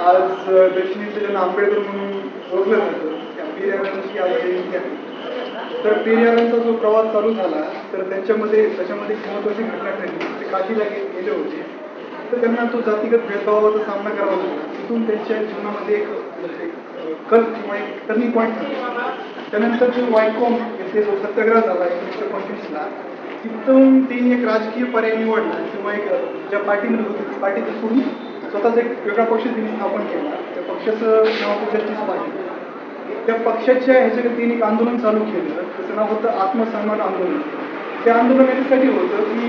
आज दक्षिणेचे जण आंबेडकर म्हणून ओळखलं जातं. त्या पेरियारांची आज जयंती आहे. तर पेरियारांचा जो प्रवास चालू झाला तर त्याच्यामध्ये एक महत्त्वाची घटना घडली. ते काशीला गेले होते. तर त्यांना तो जातीगत भेदभावाचा सामना करावा लागला. तिथून त्यांच्या जीवनामध्ये एक कल किंवा एक टर्निंग पॉईंट झाला. त्यानंतर जो वायकॉम येथे जो सत्याग्रह झाला 1925ला, तिथून त्यांनी एक राजकीय पर्याय निवडला किंवा एक ज्या पार्टीमध्ये होते पार्टी सोडून स्वतःचा एक वेगळा पक्ष त्यांनी स्थापन केला. त्या पक्षाचं नाव होतं जस्टिस पार्टी. त्या पक्षाच्या ह्याच्याकडे त्यांनी एक आंदोलन चालू केलं. त्याचं नाव होतं आत्मसन्मान आंदोलन. त्या आंदोलन याच्यासाठी होतं की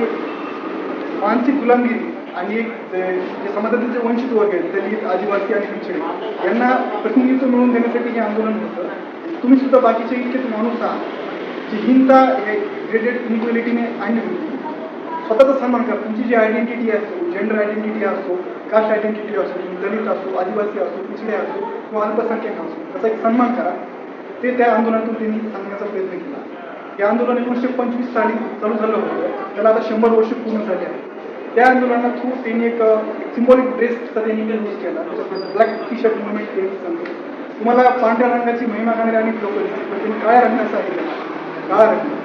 मानसिक गुलामगिरी आणि एक जे समाजातील जे वंचित वर्ग आहेत, दलित, आदिवासी आणि पिछडे यांना प्रतिनिधित्व मिळवून देण्यासाठी हे आंदोलन होतं. तुम्ही सुद्धा बाकीचे इतकेच माणूस आहात जी हिंसा ग्रेडेड इनइक्वॅलिटीने आणली होती. स्वतःचा सन्मान करा. तुमची जी आयडेंटिटी असो, जेंडर आयडेंटिटी असो, कास्ट आयडेंटिटी असो, दलित असो, आदिवासी असो, पिछडे असो किंवा अल्पसंख्याक असो, त्याचा एक सन्मान करा. ते त्या आंदोलनातून त्यांनी सांगण्याचा प्रयत्न केला. हे आंदोलन 1925 साली चालू झालं होतं. त्याला आता 100 वर्ष पूर्ण झाली आहेत. त्या आंदोलनात खूप त्यांनी एक सिम्बॉलिक ड्रेसचा त्यांनी यूज केला. ब्लॅक टी शर्ट मुवमेंट त्यांनी सांगतो. तुम्हाला पांढऱ्या रंगाची महिमा करणारे अनेक लोक दिसतील, पण त्यांनी काळ्या रंगाचा आहे त्याला काळा रंग.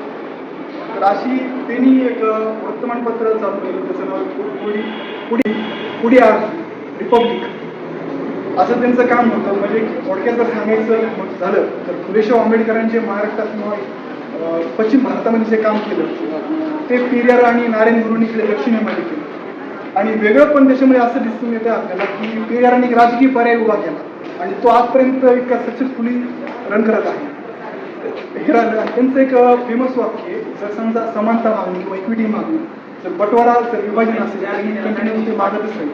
तर अशी त्यांनी एक वर्तमानपत्र चालू केलं. त्याचं नाव पुढे आज रिपब्लिक असं त्यांचं काम होतं. म्हणजे थोडक्यात जर सांगायचं झालं तर फुलेशाह आंबेडकरांचे महाराष्ट्रात किंवा पश्चिम भारतामध्ये जे काम केलं ते पेरियार आणि नारायण गुरुंकडे दक्षिणेमध्ये केलं. आणि वेगळं पण त्याच्यामध्ये असं दिसून येतं आपल्याला की पेरियारांनी एक राजकीय पर्याय उभा केला आणि तो आजपर्यंत एका सक्सेसफुली रन करत आहे. हे त्यांचं एक फेमस वाक्य आहे, जर समजा समानता मागणी किंवा इक्विटी मागणी, जर बटवारा जर विभाजन असेल तर कंटिन्यू ते मागतच राहील.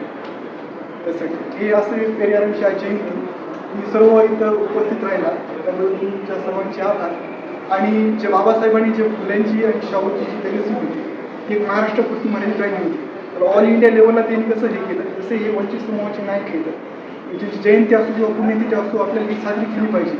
त्यासाठी हे असे पेरियारांची आज जयंती. तुम्ही सर्व इथं उपस्थित राहिला त्यामुळे तुमच्या सर्वांचे आभार. आणि जे बाबासाहेबांनी जे फुल्यांची आणि शाहूची जी लेगसी होती ती एक महाराष्ट्रापुरती मर्यादित राहिली होती. तर ऑल इंडिया लेवलला त्यांनी कसं हे केलं, जसे हे वंचित समूहाचे नायक केलं, ज्यांची जयंती असो किंवा पुण्यतिथी असो आपल्याला ही साजरी केली पाहिजे.